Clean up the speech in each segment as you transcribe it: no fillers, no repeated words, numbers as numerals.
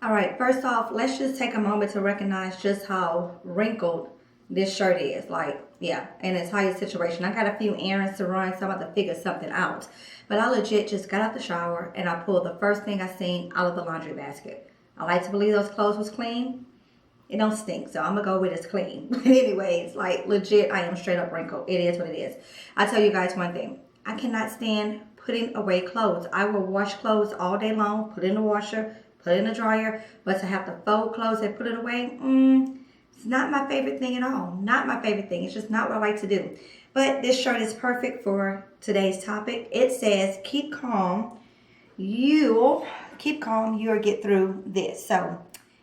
All right, first off, let's just take a moment to recognize just how wrinkled this shirt is. Like, yeah, an entire situation. I got a few errands to run, so I'm about to figure something out. But I legit just got out the shower and I pulled the first thing I seen out of the laundry basket. I like to believe those clothes was clean. It don't stink, so I'm gonna go with it's clean. But anyways, like legit, I am straight up wrinkled. It is what it is. I tell you guys one thing. I cannot stand putting away clothes. I will wash clothes all day long, put it in the washer, put it in the dryer, but to have to fold clothes and put it away, it's not my favorite thing at all. Not my favorite thing. It's just not what I like to do. But this shirt is perfect for today's topic. It says, keep calm. You'll get through this. So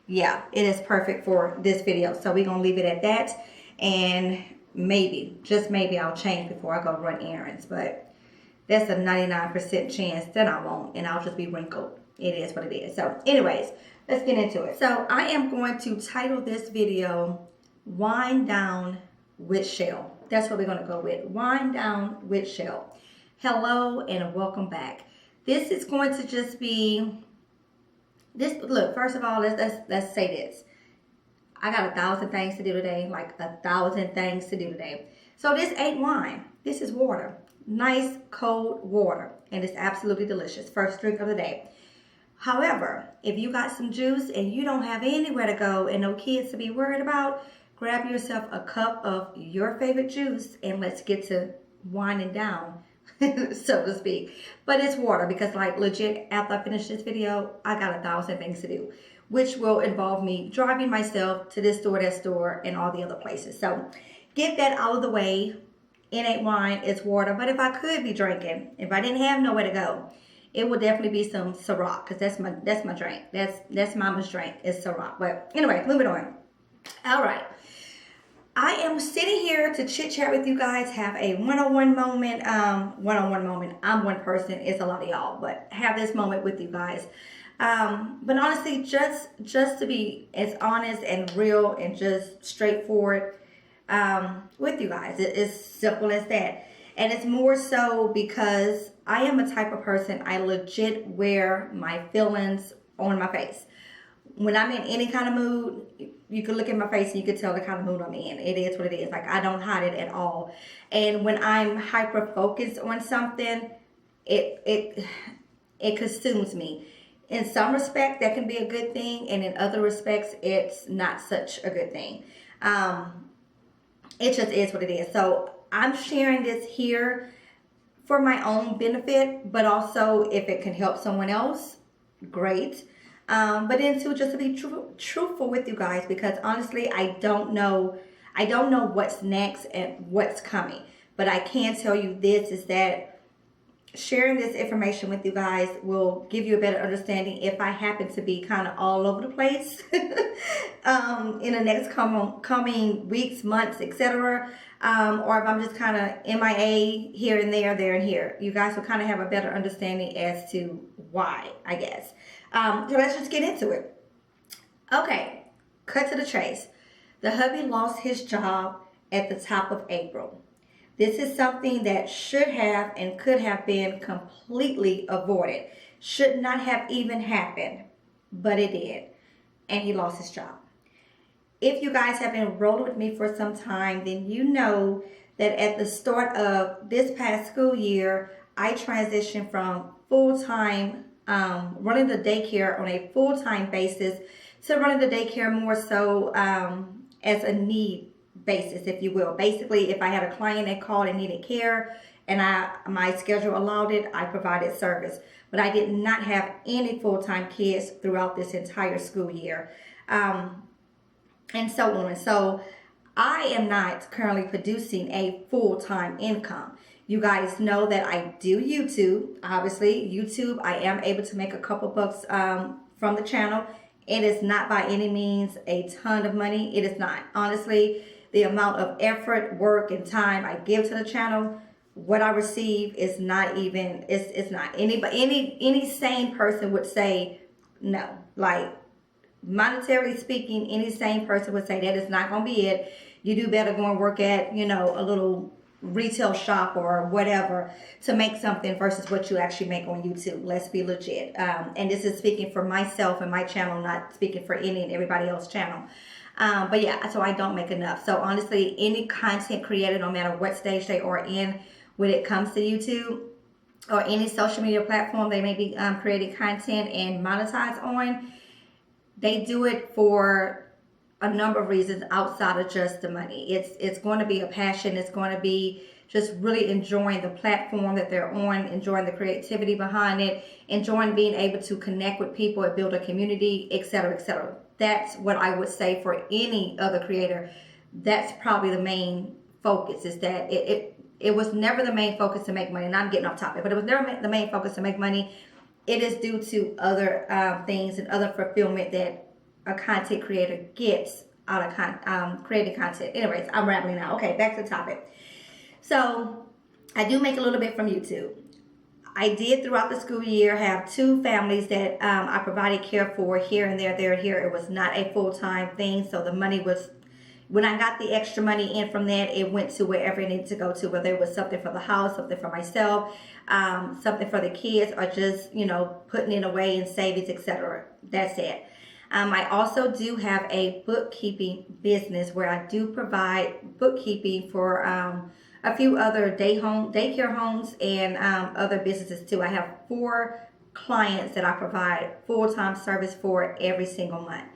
yeah, it is perfect for this video. So we're going to leave it at that. And maybe, just maybe, I'll change before I go run errands. But that's a 99% chance that I won't. And I'll just be wrinkled. It is what it is. So anyways, let's get into it. So I am going to title this video, Wind Down with Shell. That's what we're going to go with. Wind Down with Shell. Hello and welcome back. This is going to just be... Look, first of all, let's say this. I got 1,000 things to do today, like 1,000 things to do today. So this ain't wine. This is water. Nice cold water. And it's absolutely delicious. First drink of the day. However, if you got some juice and you don't have anywhere to go and no kids to be worried about, grab yourself a cup of your favorite juice and let's get to winding down, so to speak. But it's water because, like, legit, after I finish this video, I got 1,000 things to do, which will involve me driving myself to this store, that store, and all the other places. So get that out of the way. It ain't wine, it's water. But if I could be drinking, if I didn't have nowhere to go, it would definitely be some Ciroc, because that's my drink. That's mama's drink, is Ciroc. But anyway, moving on. All right. I am sitting here to chit chat with you guys, have a one-on-one moment. I'm one person, it's a lot of y'all, but have this moment with you guys. But honestly, just to be as honest and real and just straightforward with you guys. It's simple as that. And it's more so because I am a type of person, I legit wear my feelings on my face. When I'm in any kind of mood, you can look at my face and you can tell the kind of mood I'm in. It is what it is. Like, I don't hide it at all. And when I'm hyper focused on something, it consumes me. In some respects, that can be a good thing, and in other respects, it's not such a good thing. It just is what it is. So I'm sharing this here for my own benefit, but also if it can help someone else, great. But then too, just to be truthful with you guys, because honestly, I don't know what's next and what's coming. But I can tell you this, is that sharing this information with you guys will give you a better understanding if I happen to be kind of all over the place in the next coming weeks, months, etc. Or if I'm just kind of MIA here and there and here. You guys will kind of have a better understanding as to why, I guess. So let's just get into it. Okay, cut to the chase. The hubby lost his job at the top of April. This is something that should have and could have been completely avoided. Should not have even happened, but it did. And he lost his job. If you guys have been rolling with me for some time, then you know that at the start of this past school year, I transitioned from full-time running the daycare on a full-time basis to running the daycare more so as a need basis, if you will. Basically, if I had a client that called and needed care and my schedule allowed it, I provided service. But I did not have any full-time kids throughout this entire school year. And so on. So I am not currently producing a full-time income. You guys know that I do YouTube. Obviously, YouTube, I am able to make a couple bucks from the channel. It is not by any means a ton of money. It is not. Honestly, the amount of effort, work, and time I give to the channel, what I receive is not even, it's not. Any sane person would say no. Like, monetarily speaking, any sane person would say that is not going to be it. You do better go and work at, a little retail shop or whatever to make something versus what you actually make on YouTube. Let's be legit. And this is speaking for myself and my channel, not speaking for any and everybody else's channel. But yeah, so I don't make enough. So honestly, any content creator, no matter what stage they are in when it comes to YouTube or any social media platform they may be creating content and monetize on, they do it for a number of reasons outside of just the money. It's going to be a passion. It's going to be just really enjoying the platform that they're on, enjoying the creativity behind it, enjoying being able to connect with people and build a community, etc., etc. That's what I would say for any other creator. That's probably the main focus, is that it was never the main focus to make money. And I'm getting off topic, but it was never the main focus to make money. It is due to other things and other fulfillment that a content creator gets out of creating content. Anyways, I'm rambling now. Okay, back to the topic. So I do make a little bit from YouTube. I did throughout the school year have 2 families that I provided care for here and there and here. It was not a full-time thing, so the money was, when I got the extra money in from that, it went to wherever it needed to go to, whether it was something for the house, something for myself, something for the kids, or just, putting it away in savings, etc. That's it. I also do have a bookkeeping business where I do provide bookkeeping for a few other daycare homes and other businesses too. I have 4 clients that I provide full-time service for every single month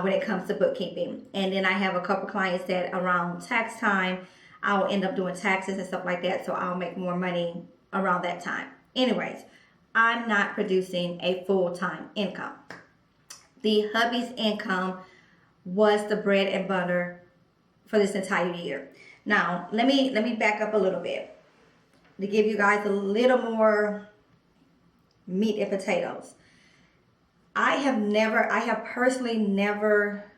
when it comes to bookkeeping. And then I have a couple clients that around tax time, I'll end up doing taxes and stuff like that, so I'll make more money around that time. Anyways, I'm not producing a full-time income. The hubby's income was the bread and butter for this entire year. Now, let me back up a little bit to give you guys a little more meat and potatoes. I have personally never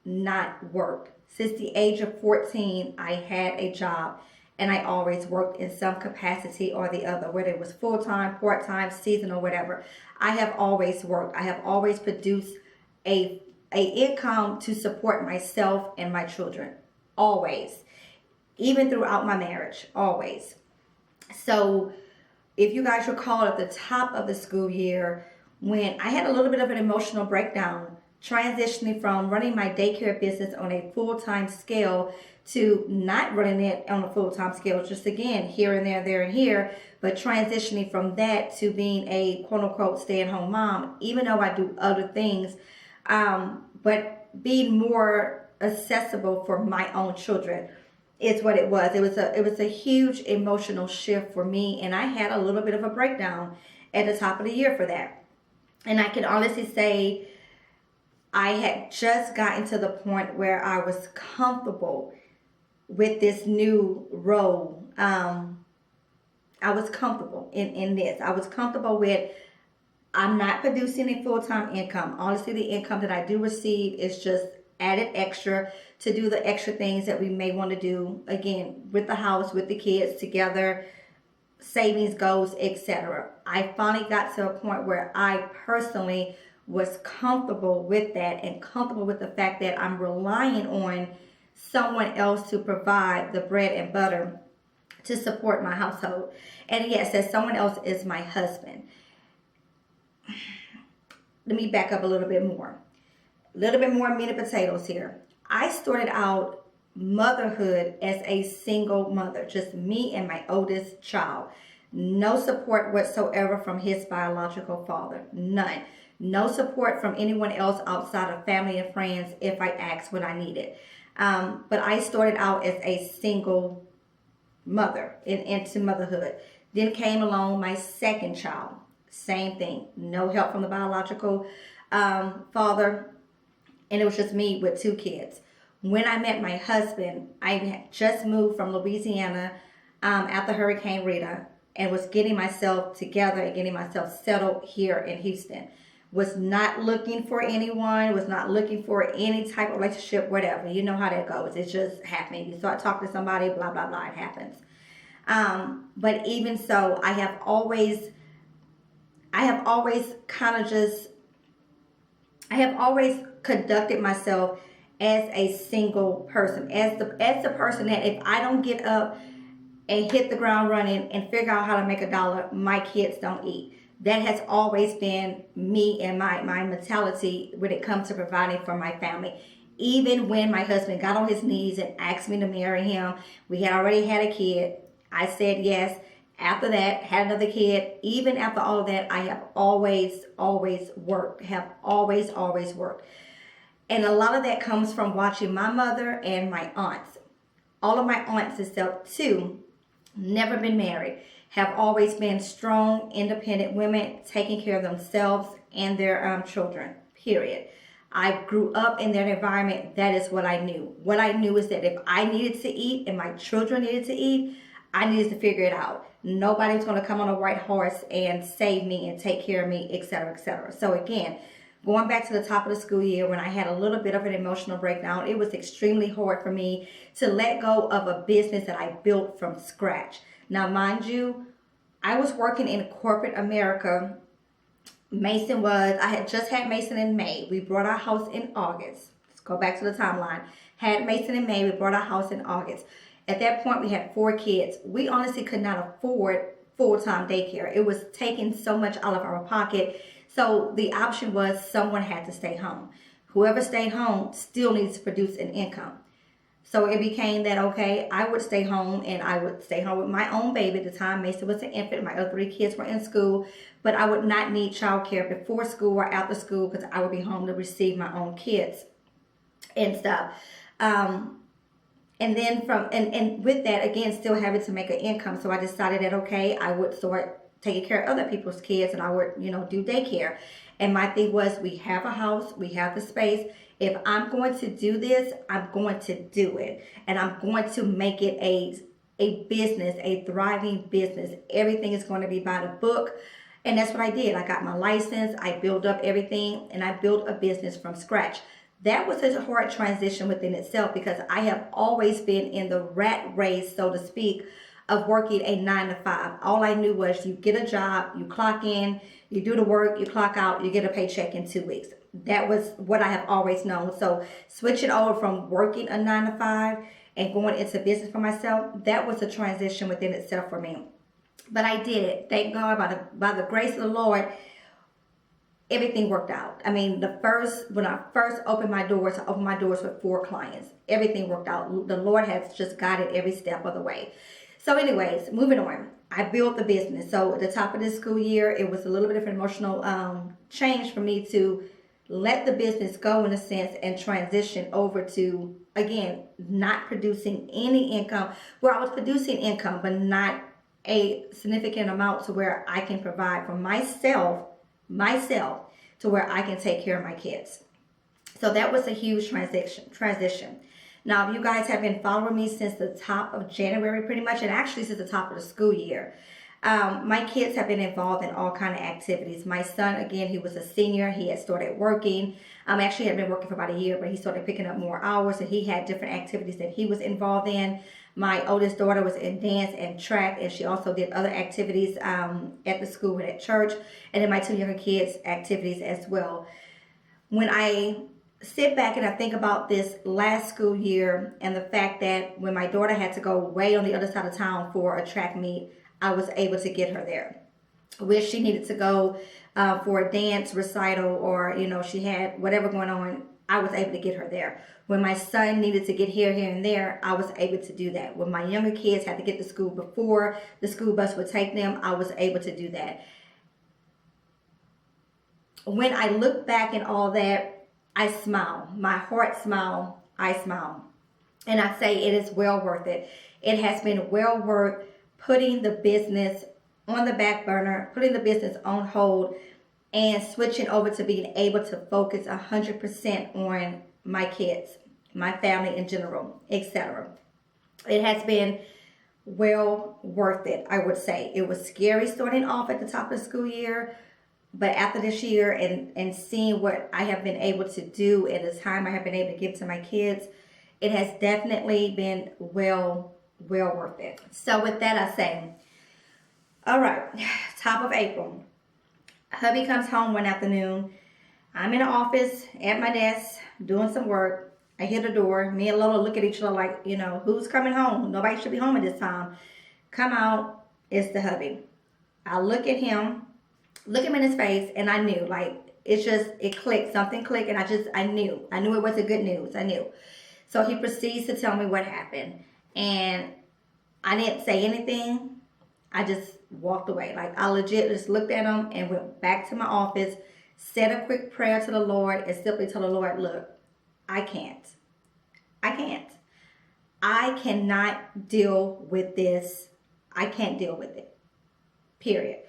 not worked. Since the age of 14, I had a job, and I always worked in some capacity or the other, whether it was full-time, part-time, seasonal, whatever. I have always worked. I have always produced a income to support myself and my children. Always. Even throughout my marriage. Always. So if you guys recall at the top of the school year, when I had a little bit of an emotional breakdown, transitioning from running my daycare business on a full-time scale to not running it on a full-time scale, just again, here and there and here, but transitioning from that to being a quote-unquote stay-at-home mom, even though I do other things, but being more accessible for my own children is what it was. It was a huge emotional shift for me, and I had a little bit of a breakdown at the top of the year for that. And I can honestly say I had just gotten to the point where I was comfortable with this new role. I was comfortable in this. I was comfortable with, I'm not producing a full-time income. Honestly, the income that I do receive is just added extra to do the extra things that we may want to do, again, with the house, with the kids together, savings goals, etc. I finally got to a point where I personally was comfortable with that and comfortable with the fact that I'm relying on someone else to provide the bread and butter to support my household. And yes, that someone else is my husband. Let me back up a little bit more. A little bit more meat and potatoes here. I started out motherhood as a single mother, just me and my oldest child. No support whatsoever from his biological father. None. No support from anyone else outside of family and friends if I asked what I needed. But I started out as a single mother into motherhood. Then came along my second child. Same thing. No help from the biological father. And it was just me with 2 kids. When I met my husband, I had just moved from Louisiana after Hurricane Rita and was getting myself together and getting myself settled here in Houston. Was not looking for anyone, was not looking for any type of relationship, whatever. You know how that goes. It's just happening. You start talking to somebody, blah, blah, blah, it happens. But even so, I have always conducted myself as a single person, as the person that if I don't get up and hit the ground running and figure out how to make a dollar, my kids don't eat. That has always been me and my mentality when it comes to providing for my family. Even when my husband got on his knees and asked me to marry him, we had already had a kid. I said yes. After that, had another kid. Even after all of that, I have always worked. Have always worked. And a lot of that comes from watching my mother and my aunts. All of my aunts, except two, never been married, have always been strong, independent women taking care of themselves and their children, period. I grew up in that environment. That is what I knew. What I knew is that if I needed to eat and my children needed to eat, I needed to figure it out. Nobody was going to come on a white horse and save me and take care of me, etc., etc. So again, going back to the top of the school year when I had a little bit of an emotional breakdown, it was extremely hard for me to let go of a business that I built from scratch. Now, mind you, I was working in corporate America. I had just had Mason in May. We bought our house in August. Let's go back to the timeline. Had Mason in May. We bought our house in August. At that point, we had 4 kids. We honestly could not afford full-time daycare. It was taking so much out of our pocket. So the option was someone had to stay home. Whoever stayed home still needs to produce an income. So it became that, okay, I would stay home and I would stay home with my own baby at the time. Mason was an infant. My other 3 kids were in school, but I would not need childcare before school or after school because I would be home to receive my own kids and stuff. And then and with that, again, still having to make an income. So I decided that, okay, I would start taking care of other people's kids and I would, do daycare. And my thing was, we have a house, we have the space. If I'm going to do this, I'm going to do it. And I'm going to make it a business, a thriving business. Everything is going to be by the book. And that's what I did. I got my license, I built up everything, and I built a business from scratch. That was a hard transition within itself because I have always been in the rat race, so to speak, of working a 9 to 5. All I knew was you get a job, you clock in, you do the work, you clock out, you get a paycheck in 2 weeks. That was what I have always known. So switching over from working a 9 to 5 and going into business for myself, that was a transition within itself for me. But I did it. Thank God, by the grace of the Lord, everything worked out. I mean, when I first opened my doors, I opened my doors with 4 clients. Everything worked out. The Lord has just guided every step of the way. So anyways, moving on. I built the business. So at the top of this school year, it was a little bit of an emotional change for me to let the business go in a sense and transition over to, again, not producing any income. Where I was producing income, but not a significant amount to where I can provide for myself to where I can take care of my kids. So that was a huge transition. Now, if you guys have been following me since the top of January pretty much, and actually since the top of the school year, my kids have been involved in all kind of activities. My son, again, he was a senior. He had started working. Actually had been working for about a year, but he started picking up more hours, and he had different activities that he was involved in. My oldest daughter was in dance and track, and she also did other activities at the school and at church. And then my 2 younger kids' activities as well. When I sit back and I think about this last school year and the fact that when my daughter had to go way on the other side of town for a track meet, I was able to get her there. Where she needed to go for a dance recital or, she had whatever going on, I was able to get her there. When my son needed to get here, and there, I was able to do that. When my younger kids had to get to school before the school bus would take them, I was able to do that. When I look back and all that, I smile. My heart smile. I smile. And I say it is well worth it. It has been well worth putting the business on the back burner, putting the business on hold, and switching over to being able to focus 100% on my kids, my family in general, etc. It has been well worth it, I would say. It was scary starting off at the top of the school year, but after this year and seeing what I have been able to do and the time I have been able to give to my kids, it has definitely been well worth it. So with that, I say, all right, top of April. Hubby comes home one afternoon. I'm in the office at my desk doing some work. I hear the door. Me and Lola look at each other like, who's coming home? Nobody should be home at this time. Come out, it's the hubby. I look at him, look him in his face, and I knew, like, it clicked, something clicked, and I knew it wasn't good news. I knew. So he proceeds to tell me what happened, and I didn't say anything. I just walked away. Like, I legit just looked at him and went back to my office, said a quick prayer to the Lord, and simply told the Lord, look, I can't. I cannot deal with this. I can't deal with it. Period.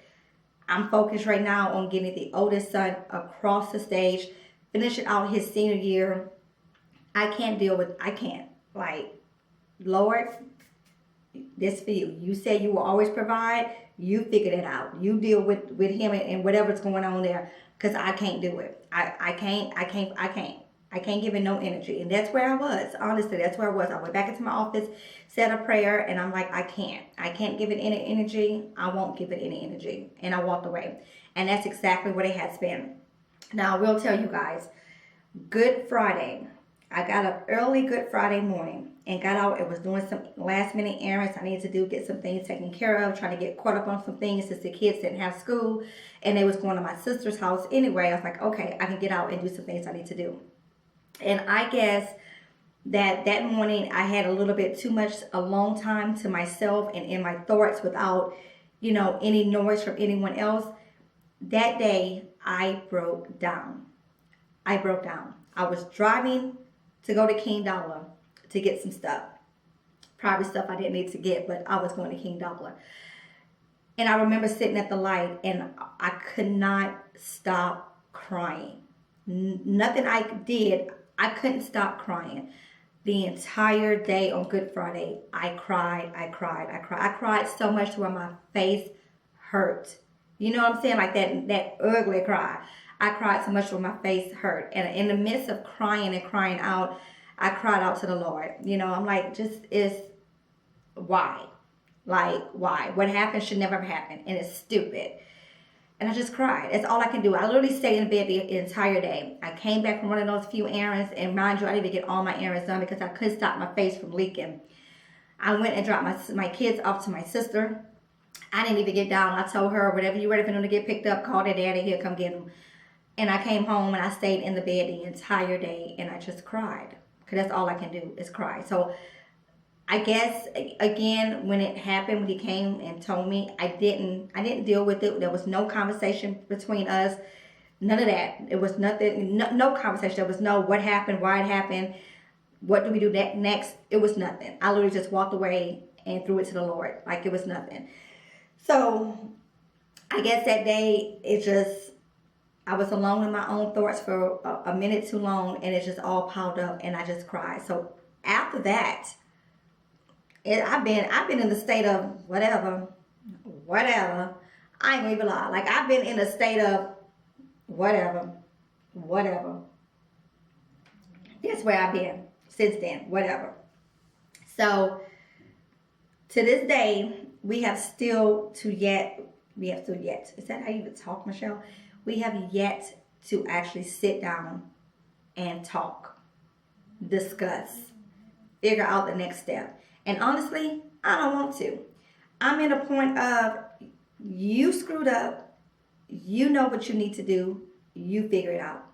I'm focused right now on getting the oldest son across the stage, finishing out his senior year. I can't. Like, Lord, this for you. You said you will always provide. You figured it out. You deal with him and whatever's going on there, because I can't do it. I can't give it no energy. And that's where I was. Honestly, that's where I was. I went back into my office, said a prayer, and I'm like, I can't give it any energy. I won't give it any energy. And I walked away. And that's exactly what it has been. Now, I will tell you guys, Good Friday, I got up early Good Friday morning and got out and was doing some last minute errands I needed to do, get some things taken care of, trying to get caught up on some things since the kids didn't have school and they was going to my sister's house anyway. I was like, okay, I can get out and do some things I need to do. And I guess that morning I had a little bit too much alone time to myself and in my thoughts without, any noise from anyone else. That day I broke down. I was driving to go to King Dollar to get some stuff. Probably stuff I didn't need to get, but I was going to King Dollar. And I remember sitting at the light and I could not stop crying. Nothing I did, I couldn't stop crying. The entire day on Good Friday, I cried. I cried so much to where my face hurt. You know what I'm saying? Like that ugly cry. I cried so much where my face hurt. And in the midst of crying and crying out, I cried out to the Lord. I'm like, why? Like, why? What happened should never have happened. And it's stupid. And I just cried. That's all I can do. I literally stayed in bed the entire day. I came back from running those few errands. And mind you, I didn't get all my errands done because I couldn't stop my face from leaking. I went and dropped my kids off to my sister. I didn't even get down. I told her, whatever you're ready for them to get picked up, call their daddy. He'll come get them. And I came home and I stayed in the bed the entire day. And I just cried. Because that's all I can do is cry. So I guess, again, when it happened, when he came and told me, I didn't deal with it. There was no conversation between us. None of that. It was nothing, no conversation. There was no what happened, why it happened, what do we do next. It was nothing. I literally just walked away and threw it to the Lord. Like it was nothing. So I guess that day, I was alone in my own thoughts for a minute too long, and it just all piled up, and I just cried. So after that, I've been in the state of whatever. I ain't gonna even lie. Like, I've been in a state of whatever. That's where I've been since then, whatever. So to this day, we have still yet. Is that how you even talk, Michelle? We have yet to actually sit down and talk, discuss, figure out the next step. And honestly, I don't want to. I'm in a point of, you screwed up. You know what you need to do. You figure it out.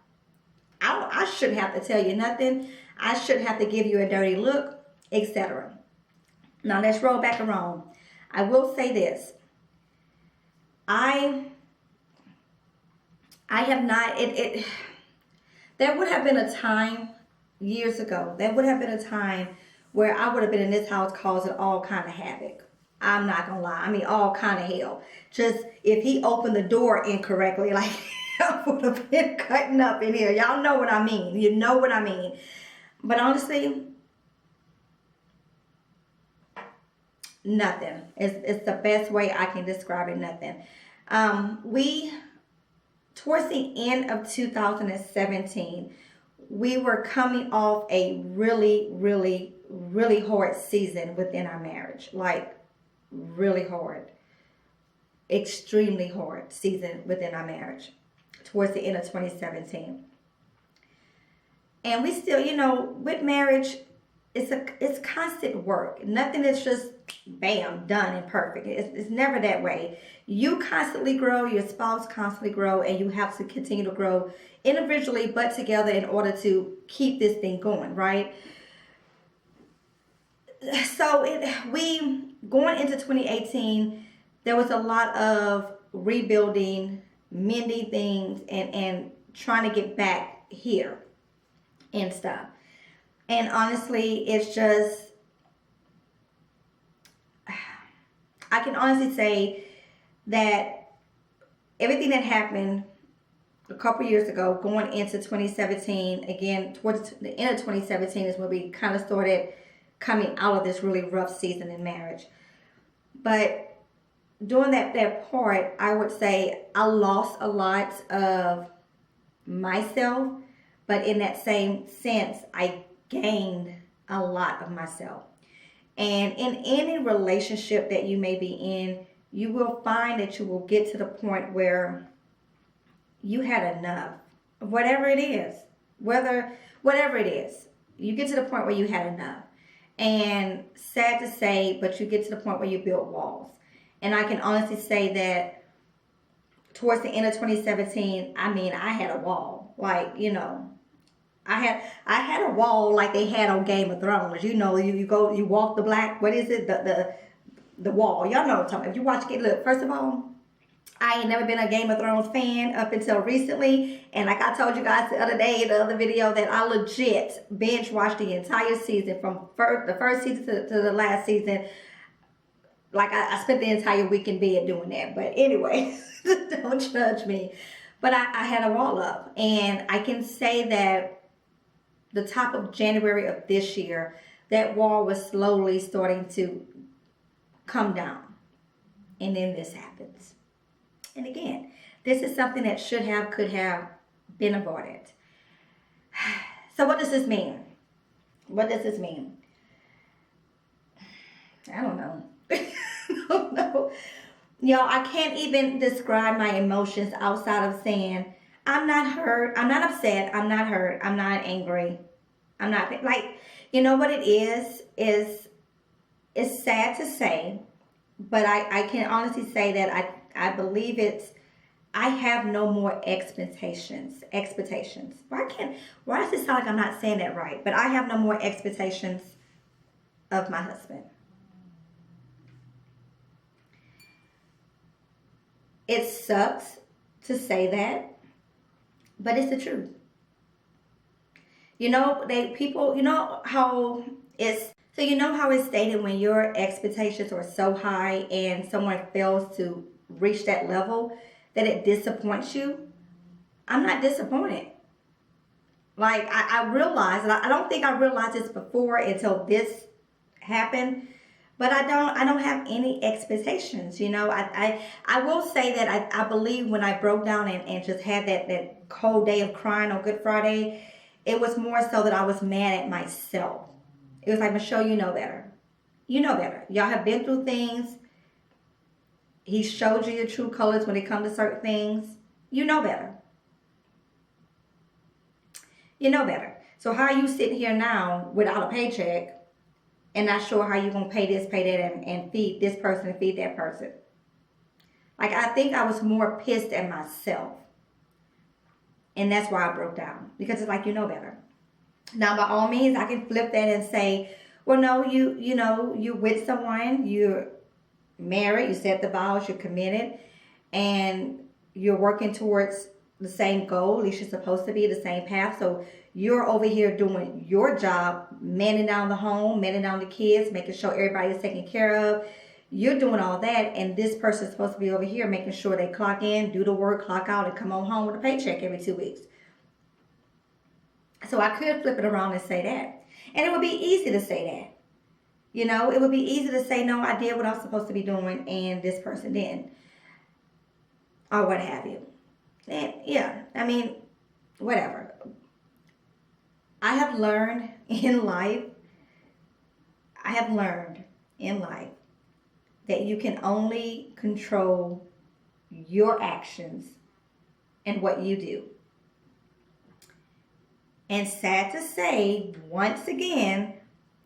I shouldn't have to tell you nothing. I shouldn't have to give you a dirty look, etc. Now let's roll back around. I will say this. I have not, there would have been a time years ago, where I would have been in this house causing all kind of havoc. I'm not gonna lie. I mean, all kind of hell. Just if he opened the door incorrectly, like, I would have been cutting up in here. Y'all know what I mean. You know what I mean. But honestly, nothing. It's the best way I can describe it, nothing. Towards the end of 2017, we were coming off a really, really, really hard season within our marriage. Like, really hard. Extremely hard season within our marriage. Towards the end of 2017. And we still, with marriage, it's constant work. Nothing is just bam, done and perfect. It's never that way. You constantly grow, your spouse constantly grow, and you have to continue to grow individually but together in order to keep this thing going, right? So we going into 2018, there was a lot of rebuilding, mending things, and trying to get back here and stuff. And honestly, it's just, I can honestly say that everything that happened a couple years ago, going into 2017, again, towards the end of 2017 is when we kind of started coming out of this really rough season in marriage. But during that part, I would say I lost a lot of myself, but in that same sense, I gained a lot of myself. And in any relationship that you may be in, you will find that you will get to the point where you had enough. Whatever it is, whatever it is, you get to the point where you had enough. And sad to say, but you get to the point where you build walls. And I can honestly say that towards the end of 2017, I mean, I had a wall. Like, you know, I had a wall like they had on Game of Thrones. You know, you walk the black, what is it? The wall. Y'all know what I'm talking about. If you watch it, look, first of all, I ain't never been a Game of Thrones fan up until recently. And like I told you guys the other day in the other video, that I legit binge watched the entire season from the first season to the last season. Like I spent the entire week in bed doing that. But anyway, don't judge me. But I had a wall up. And I can say that the top of January of this year, that wall was slowly starting to come down. And then this happens. And again, this is something that could have been avoided. So what does this mean? What does this mean? I don't know. I don't know. Y'all, I can't even describe my emotions outside of saying, I'm not hurt, I'm not upset, I'm not hurt, I'm not angry. I'm not, like, you know what it is it's sad to say, but I can honestly say that I believe I have no more expectations. Why does it sound like I'm not saying that right? But I have no more expectations of my husband. It sucks to say that, but it's the truth. You know, you know how it's stated when your expectations are so high and someone fails to reach that level that it disappoints you. I'm not disappointed. Like I realized, and I don't think I realized this before until this happened, but I don't have any expectations. You know, I will say that I believe when I broke down and just had that cold day of crying on Good Friday, it was more so that I was mad at myself. It was like, Michelle, you know better. You know better. Y'all have been through things. He showed you your true colors when it comes to certain things. You know better. You know better. So how are you sitting here now without a paycheck and not sure how you're going to pay this, pay that, and feed this person and feed that person? Like, I think I was more pissed at myself. And that's why I broke down. Because it's like, you know better. Now, by all means, I can flip that and say, well, no, you know, you're with someone, you're married, you set the vows, you're committed, and you're working towards the same goal. At least you're supposed to be the same path. So you're over here doing your job, manning down the home, manning down the kids, making sure everybody is taken care of. You're doing all that, and this person's supposed to be over here making sure they clock in, do the work, clock out, and come on home with a paycheck every 2 weeks. So I could flip it around and say that. And it would be easy to say that. You know, it would be easy to say, no, I did what I was supposed to be doing, and this person didn't. Or what have you. And yeah, I mean, whatever. I have learned in life that you can only control your actions and what you do. And sad to say, once again,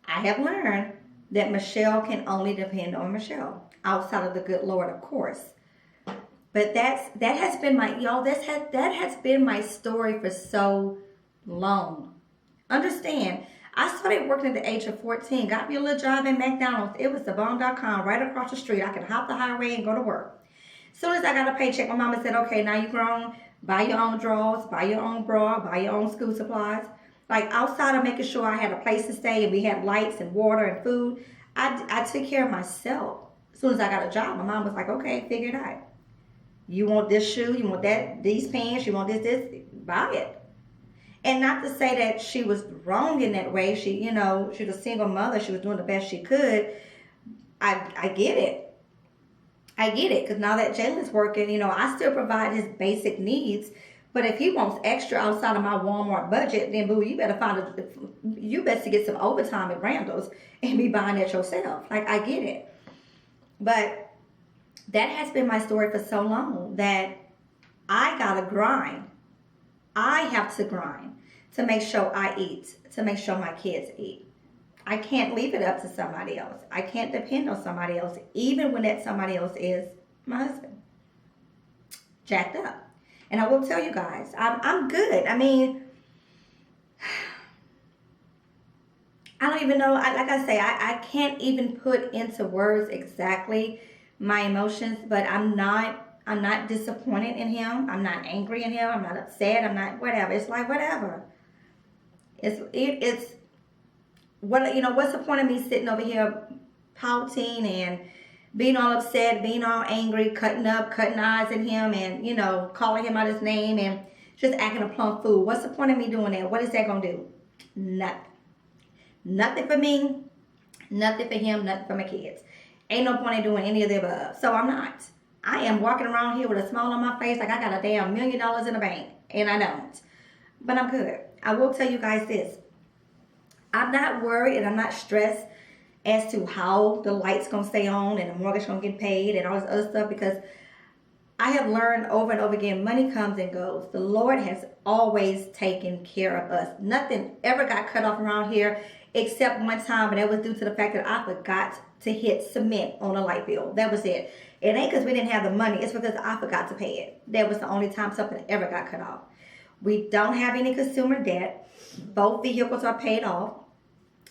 I have learned that Michelle can only depend on Michelle, outside of the good Lord, of course. But that has been my y'all. That has been my story for so long. Understand? I started working at the age of 14. Got me a little job in McDonald's. It was the bomb.com right across the street. I could hop the highway and go to work. As soon as I got a paycheck, my mama said, "Okay, now you grown. Buy your own drawers, buy your own bra, buy your own school supplies." Like outside of making sure I had a place to stay and we had lights and water and food, I took care of myself. As soon as I got a job, my mom was like, "Okay, figure it out. You want this shoe, you want that, these pants, you want this, buy it." And not to say that she was wrong in that way. She, she was a single mother. She was doing the best she could. I get it. I get it. Because now that Jalen's working, I still provide his basic needs. But if he wants extra outside of my Walmart budget, then boo, you better get some overtime at Randall's and be buying it yourself. Like, I get it. But that has been my story for so long that I gotta grind. I have to grind to make sure I eat, to make sure my kids eat. I can't leave it up to somebody else. I can't depend on somebody else, even when that somebody else is my husband. Jacked up. And I will tell you guys, I'm good. I mean, I don't even know. Like I say, I can't even put into words exactly my emotions, but I'm not disappointed in him. I'm not angry in him. I'm not upset. I'm not whatever. It's like whatever. It's what what's the point of me sitting over here pouting and being all upset, being all angry, cutting eyes at him, and calling him out his name and just acting a plumb fool. What's the point of me doing that? What is that gonna do? Nothing. Nothing for me, nothing for him, nothing for my kids. Ain't no point in doing any of the above. So I'm not. I am walking around here with a smile on my face like I got a damn $1 million in the bank. And I don't. But I'm good. I will tell you guys this. I'm not worried and I'm not stressed as to how the light's going to stay on and the mortgage going to get paid and all this other stuff, because I have learned over and over again, money comes and goes. The Lord has always taken care of us. Nothing ever got cut off around here except one time, and that was due to the fact that I forgot to hit cement on a light bill. That was it. It ain't because we didn't have the money. It's because I forgot to pay it. That was the only time something ever got cut off. We don't have any consumer debt. Both vehicles are paid off.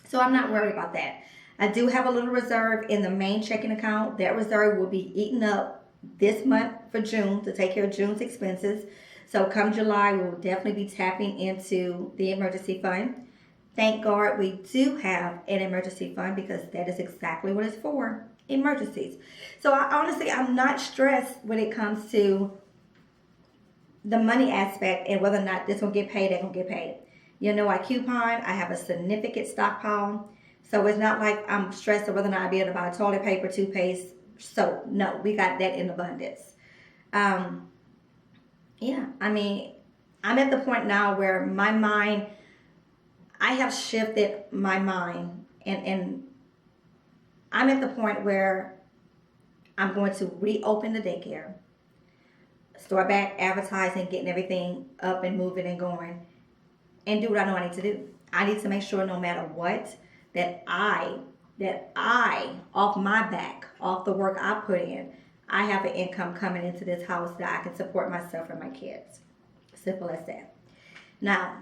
So I'm not worried about that. I do have a little reserve in the main checking account. That reserve will be eaten up this month for June to take care of June's expenses. So come July, we will definitely be tapping into the emergency fund. Thank God we do have an emergency fund, because that is exactly what it's for, emergencies. So I'm not stressed when it comes to the money aspect and whether or not this will get paid, that will get paid. I coupon, I have a significant stockpile. So it's not like I'm stressed whether or not I'll be able to buy toilet paper, toothpaste. So no, we got that in abundance. I'm at the point now where my mind, I have shifted my mind, and I'm at the point where I'm going to reopen the daycare, start back advertising, getting everything up and moving and going, and do what I know I need to do. I need to make sure no matter what, that I, off my back, off the work I put in, I have an income coming into this house that I can support myself and my kids. Simple as that. Now,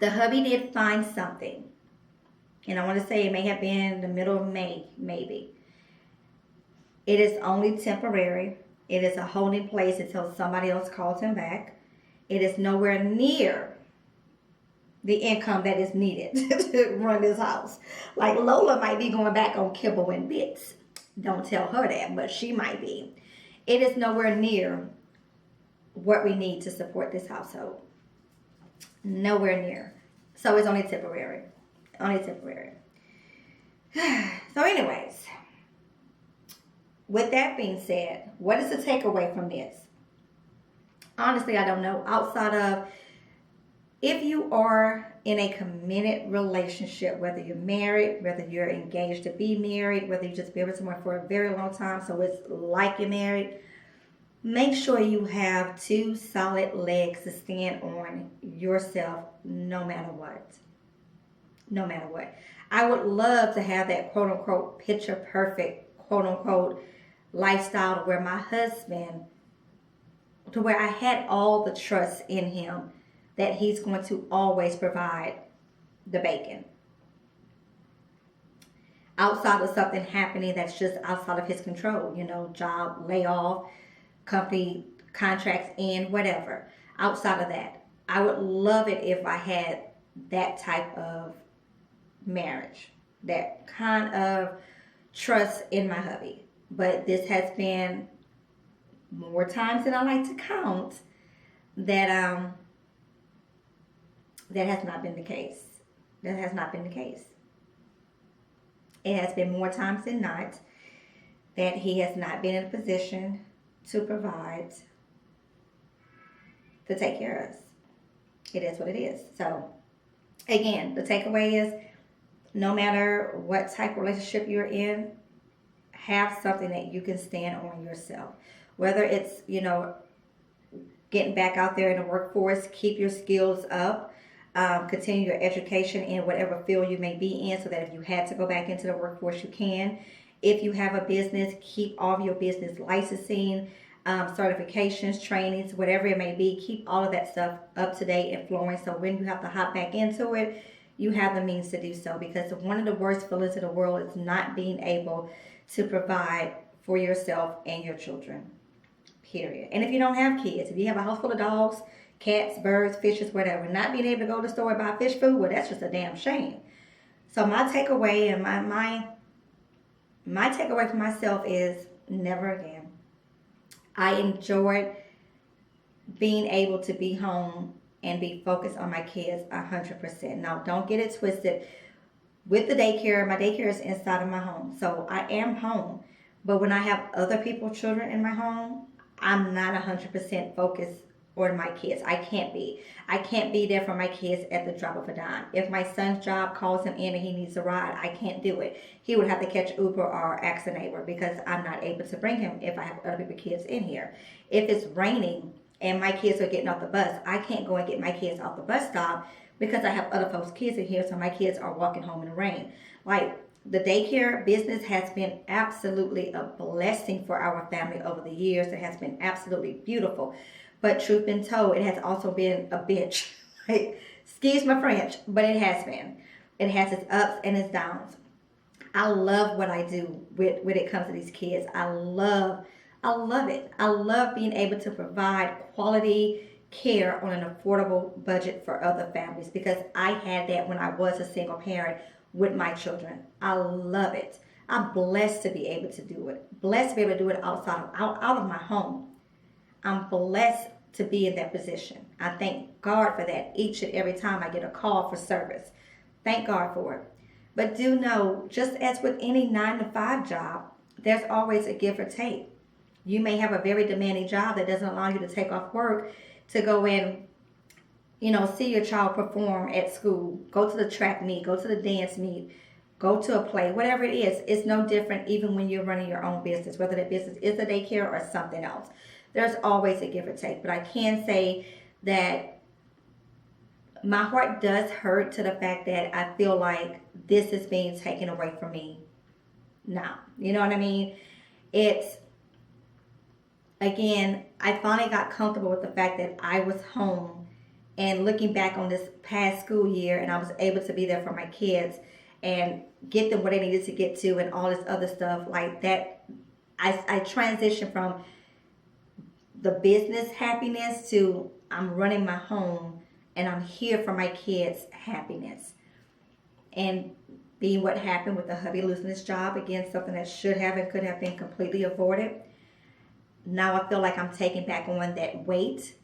the hubby did find something, and I want to say it may have been the middle of May, maybe. It is only temporary. It is a holding place until somebody else calls him back. It is nowhere near the income that is needed to run this house. Like Lola might be going back on kibble and bits. Don't tell her that, but she might be. It is nowhere near what we need to support this household. Nowhere near. So it's only temporary. Only temporary. So anyways, with that being said, what is the takeaway from this? Honestly, I don't know. Outside of, if you are in a committed relationship, whether you're married, whether you're engaged to be married, whether you just been with someone for a very long time, so it's like you're married, make sure you have two solid legs to stand on yourself no matter what. No matter what. I would love to have that quote unquote picture perfect quote unquote lifestyle to where my husband, to where I had all the trust in him that he's going to always provide the bacon. Outside of something happening that's just outside of his control, job, layoff, company contracts end, whatever. Outside of that, I would love it if I had that type of marriage, that kind of trust in my hubby. But this has been more times than I like to count that that has not been the case. That has not been the case. It has been more times than not that he has not been in a position to provide, to take care of us. It is what it is. So, again, the takeaway is no matter what type of relationship you're in, have something that you can stand on yourself. Whether it's, getting back out there in the workforce, keep your skills up, continue your education in whatever field you may be in so that if you had to go back into the workforce, you can. If you have a business, keep all of your business licensing, certifications, trainings, whatever it may be. Keep all of that stuff up to date and flowing so when you have to hop back into it, you have the means to do so. Because one of the worst feelings in the world is not being able to provide for yourself and your children, period. And if you don't have kids, if you have a house full of dogs, cats, birds, fishes, whatever, not being able to go to the store and buy fish food, well, that's just a damn shame. So my takeaway and my takeaway for myself is never again. I enjoyed being able to be home and be focused on my kids 100%. Now, don't get it twisted. With the daycare, my daycare is inside of my home. So I am home. But when I have other people's children in my home, I'm not 100% focused on my kids. I can't be. I can't be there for my kids at the drop of a dime. If my son's job calls him in and he needs a ride, I can't do it. He would have to catch Uber or ask a neighbor because I'm not able to bring him if I have other people's kids in here. If it's raining and my kids are getting off the bus, I can't go and get my kids off the bus stop because I have other folks' kids in here, so my kids are walking home in the rain. Like, the daycare business has been absolutely a blessing for our family over the years. It has been absolutely beautiful. But truth be told, it has also been a bitch. Like, excuse my French, but it has been. It has its ups and its downs. I love what I do when it comes to these kids. I love it. I love being able to provide quality care on an affordable budget for other families because I had that when I was a single parent with my children. I love it. I'm blessed to be able to do it. Blessed to be able to do it out of my home. I'm blessed to be in that position. I thank God for that each and every time I get a call for service. Thank God for it. But do know, just as with any 9-to-5 job, there's always a give or take. You may have a very demanding job that doesn't allow you to take off work to go in, see your child perform at school, go to the track meet, go to the dance meet, go to a play, whatever it is. It's no different even when you're running your own business, whether that business is a daycare or something else. There's always a give or take. But I can say that my heart does hurt to the fact that I feel like this is being taken away from me now. You know what I mean? Again, I finally got comfortable with the fact that I was home and looking back on this past school year and I was able to be there for my kids and get them what they needed to get to and all this other stuff like that. I transitioned from the business happiness to I'm running my home and I'm here for my kids' happiness. And being what happened with the hubby losing his job, again, something that should have and could have been completely avoided. Now I feel like I'm taking back on that weight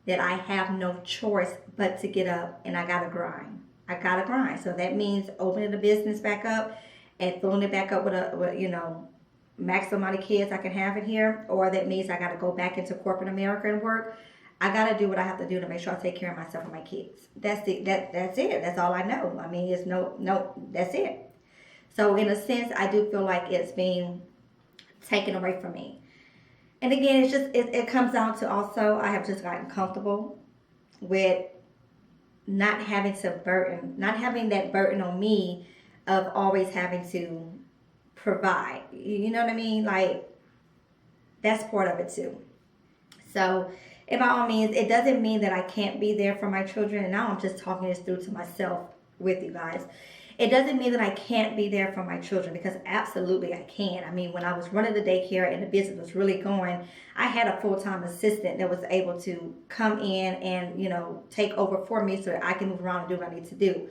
that I have no choice but to get up and I gotta grind. So that means opening the business back up and filling it back up with maximum amount of kids I can have in here, or that means I gotta go back into corporate America and work. I gotta do what I have to do to make sure I take care of myself and my kids. That's it. That's all I know. I mean, it's no. That's it. So in a sense, I do feel like it's being taken away from me. And again, it comes down to also I have just gotten comfortable with not having that burden on me of always having to provide. You know what I mean? Like, that's part of it too. So, and by all means, it doesn't mean that I can't be there for my children. And now I'm just talking this through to myself with you guys. It doesn't mean that I can't be there for my children, because absolutely I can. I mean, when I was running the daycare and the business was really going, I had a full-time assistant that was able to come in and, take over for me so that I can move around and do what I need to do.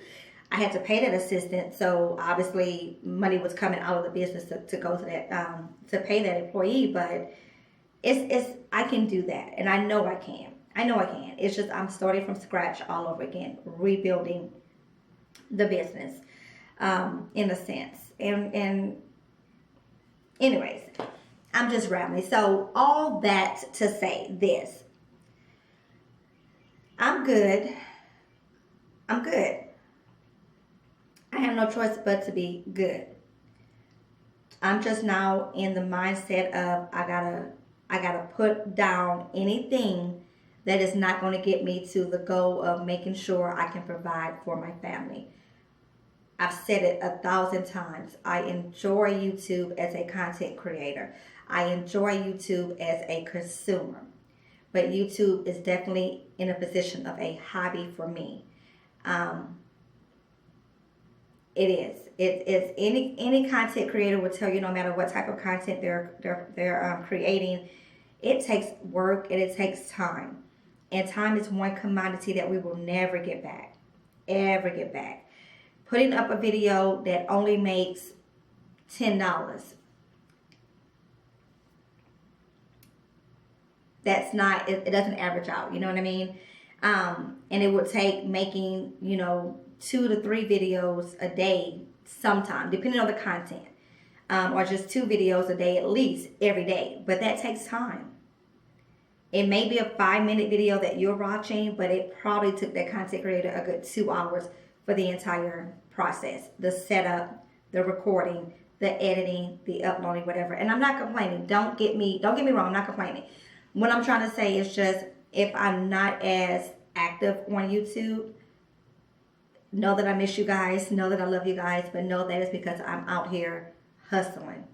I had to pay that assistant, so obviously money was coming out of the business to go to that, to pay that employee. But it's I can do that, and I know I can. It's just I'm starting from scratch all over again, rebuilding the business, in a sense. And anyways, I'm just rambling. So all that to say this: I'm good. I have no choice but to be good. I'm just now in the mindset of I gotta put down anything that is not going to get me to the goal of making sure I can provide for my family. I've said it 1,000 times. I enjoy YouTube as a content creator. I enjoy YouTube as a consumer. But YouTube is definitely in a position of a hobby for me. It is. It's any content creator will tell you, no matter what type of content they're creating, it takes work and it takes time. And time is one commodity that we will never get back. Ever get back. Putting up a video that only makes $10. That's not, it doesn't average out, you know what I mean? And it would take making, 2 to 3 videos a day sometime, depending on the content. Or just 2 videos a day at least every day. But that takes time. It may be a 5-minute video that you're watching, but it probably took that content creator a good 2 hours for the entire process. The setup, the recording, the editing, the uploading, whatever. And I'm not complaining. Don't get me wrong, I'm not complaining. What I'm trying to say is just, if I'm not as active on YouTube, know that I miss you guys. Know that I love you guys. But know that it's because I'm out here hustling.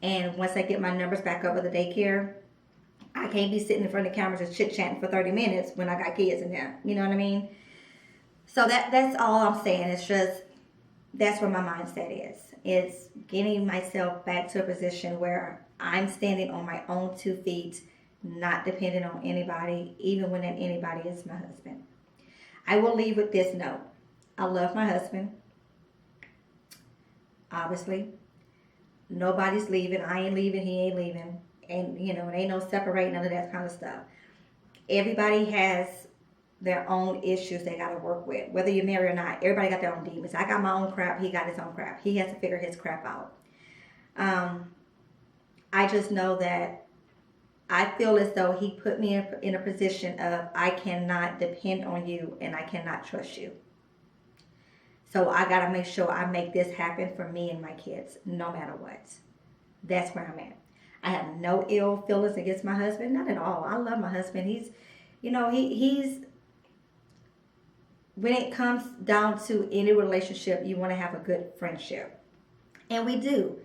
And once I get my numbers back up with the daycare, I can't be sitting in front of the camera just chit-chatting for 30 minutes when I got kids in there. You know what I mean? So that's all I'm saying. It's just, that's where my mindset is. It's getting myself back to a position where I'm standing on my own 2 feet, not dependent on anybody, even when that anybody is my husband. I will leave with this note. I love my husband. Obviously. Nobody's leaving. I ain't leaving. He ain't leaving. And, it ain't no separating, none of that kind of stuff. Everybody has their own issues they got to work with. Whether you're married or not, everybody got their own demons. I got my own crap. He got his own crap. He has to figure his crap out. I just know that I feel as though he put me in a position of, I cannot depend on you and I cannot trust you. So I got to make sure I make this happen for me and my kids, no matter what. That's where I'm at. I have no ill feelings against my husband, not at all. I love my husband. He's, he's, when it comes down to any relationship, you want to have a good friendship. And we do.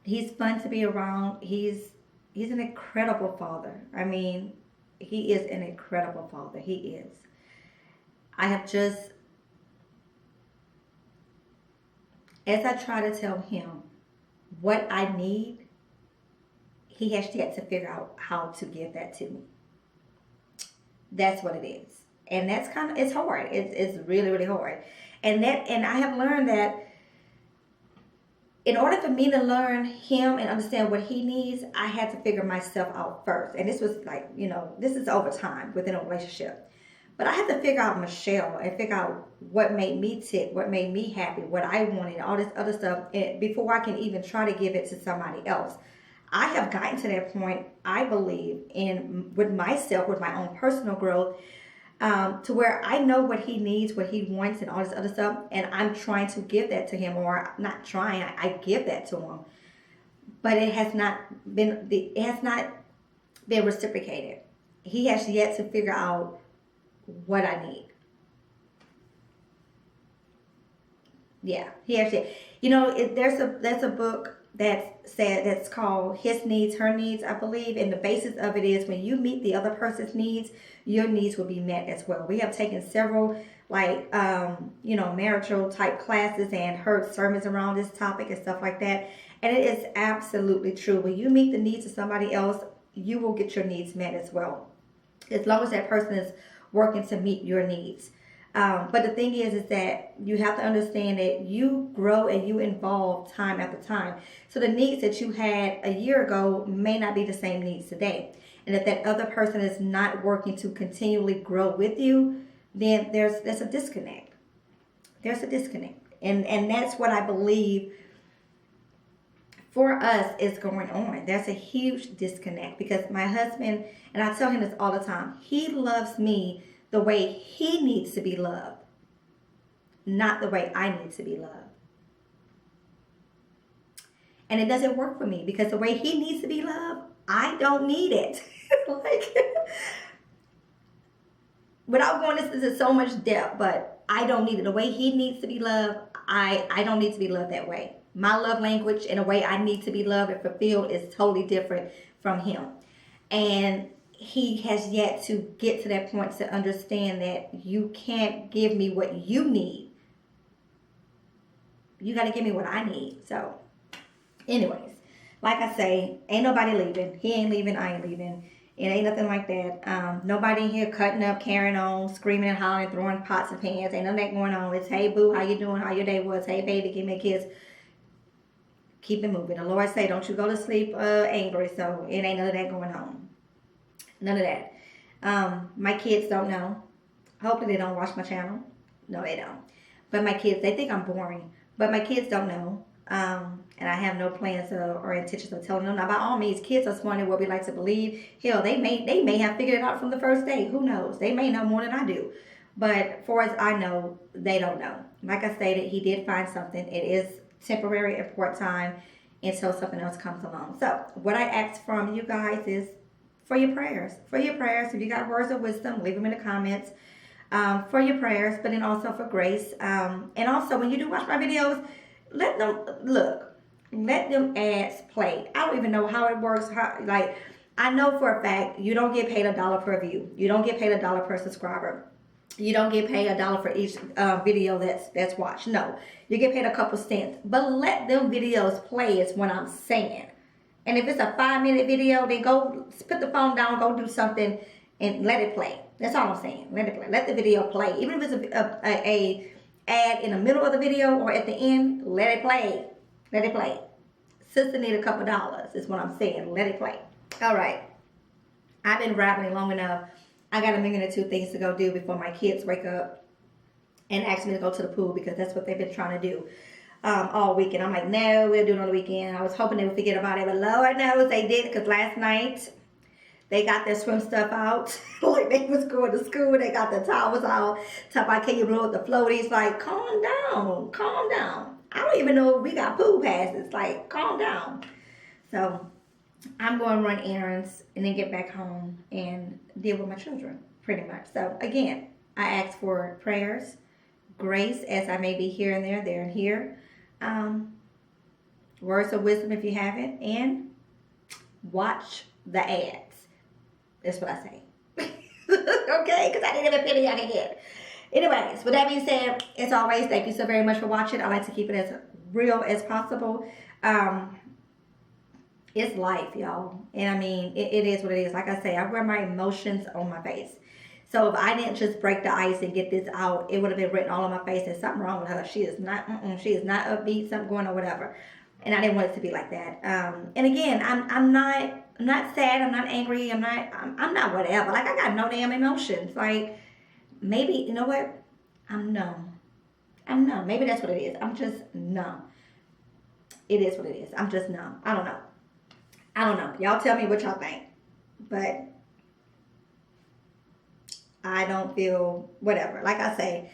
He's fun to be around. He's an incredible father. I mean, he is an incredible father. He is. I have just, as I try to tell him what I need, he has yet to figure out how to give that to me. That's what it is. And that's it's hard. It's really, really hard. And I have learned that in order for me to learn him and understand what he needs, I had to figure myself out first. And this was like, this is over time within a relationship. But I had to figure out Michelle and figure out what made me tick, what made me happy, what I wanted, all this other stuff, before I can even try to give it to somebody else. I have gotten to that point, I believe, with myself, with my own personal growth, to where I know what he needs, what he wants, and all this other stuff, and I'm trying to give that to him, or not trying, I give that to him. But it has not been reciprocated. He has yet to figure out what I need. Yeah, he actually, you know, there's a book that's called His Needs, Her Needs, I believe, and the basis of it is when you meet the other person's needs, your needs will be met as well. We have taken several like marital type classes and heard sermons around this topic and stuff like that, and it is absolutely true. When you meet the needs of somebody else, you will get your needs met as well, as long as that person is working to meet your needs. But the thing is that you have to understand that you grow and you evolve time after time. So the needs that you had a year ago may not be the same needs today. And if that other person is not working to continually grow with you, then there's a disconnect. There's a disconnect. And that's what I believe for us is going on. There's a huge disconnect because my husband, and I tell him this all the time, he loves me the way he needs to be loved, not the way I need to be loved. And it doesn't work for me because the way he needs to be loved, I don't need it. Like, without going into so much depth, but I don't need it. The way he needs to be loved, I don't need to be loved that way. My love language and the way I need to be loved and fulfilled is totally different from him. And he has yet to get to that point to understand that you can't give me what you need. You got to give me what I need. So, anyways, like I say, ain't nobody leaving. He ain't leaving. I ain't leaving. It ain't nothing like that. Nobody in here cutting up, carrying on, screaming and hollering, throwing pots and pans. Ain't none of that going on. It's, hey, boo, how you doing? How your day was? Hey, baby, give me a kiss. Keep it moving. The Lord say, don't you go to sleep angry. So, it ain't none of that going on. None of that. My kids don't know. Hopefully they don't watch my channel. No, they don't. But my kids, they think I'm boring. But my kids don't know. And I have no plans or intentions of telling them. Now, by all means, kids are smart in what we like to believe. Hell, they may have figured it out from the first day. Who knows? They may know more than I do. But far as I know, they don't know. Like I stated, he did find something. It is temporary and part-time until something else comes along. So, what I ask from you guys is for your prayers. For your prayers. If you got words of wisdom, leave them in the comments. For your prayers, but then also for grace. And also, when you do watch my videos, let them ads play. I don't even know how it works. I know for a fact you don't get paid $1 per view. You don't get paid $1 per subscriber. You don't get paid $1 for each video that's watched. No, you get paid a couple cents. But let them videos play is what I'm saying. And if it's a 5-minute video, then go put the phone down, go do something, and let it play. That's all I'm saying. Let it play. Let the video play. Even if it's a ad in the middle of the video or at the end, let it play. Let it play. Sister need a couple dollars is what I'm saying. Let it play. All right. I've been rambling long enough. I got 1,000,002 things to go do before my kids wake up and ask me to go to the pool because that's what they've been trying to do all weekend. I'm like, no, we'll do it on the weekend. I was hoping they would forget about it, but Lord knows they did because last night they got their swim stuff out. Like they was going to school. They got the towels out. Talk about, can you blow up the floaties? Like, calm down. Calm down. I don't even know if we got pool passes. Like, calm down. So I'm going to run errands and then get back home and deal with my children, pretty much. So, again, I ask for prayers, grace, as I may be here and there and here. Words of wisdom if you haven't. And watch the ads. That's what I say. Okay? Because I didn't have a penny out of it. Anyways, with that being said, as always, thank you so very much for watching. I like to keep it as real as possible. It's life, y'all. And I mean, it is what it is. Like I say, I wear my emotions on my face. So if I didn't just break the ice and get this out, it would have been written all on my face. There's something wrong with her. She is not upbeat, something going on, whatever. And I didn't want it to be like that. And again, I'm not sad. I'm not angry. I'm not whatever. Like I got no damn emotions. Like maybe, you know what? I'm numb. Maybe that's what it is. I'm just numb. It is what it is. I'm just numb. I don't know. Y'all tell me what y'all think. But I don't feel whatever. Like I say,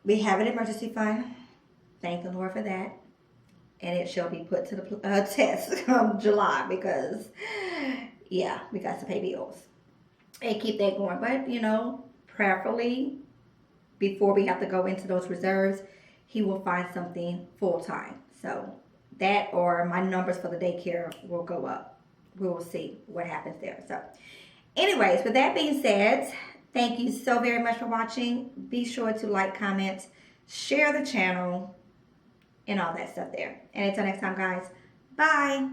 we have an emergency fund. Thank the Lord for that. And it shall be put to the test come July because, yeah, we got to pay bills. And keep that going. But, prayerfully, before we have to go into those reserves, he will find something full-time. So that, or my numbers for the daycare will go up. We will see what happens there. So anyways, with that being said, thank you so very much for watching. Be sure to like, comment, share the channel, and all that stuff there. And until next time, guys, bye.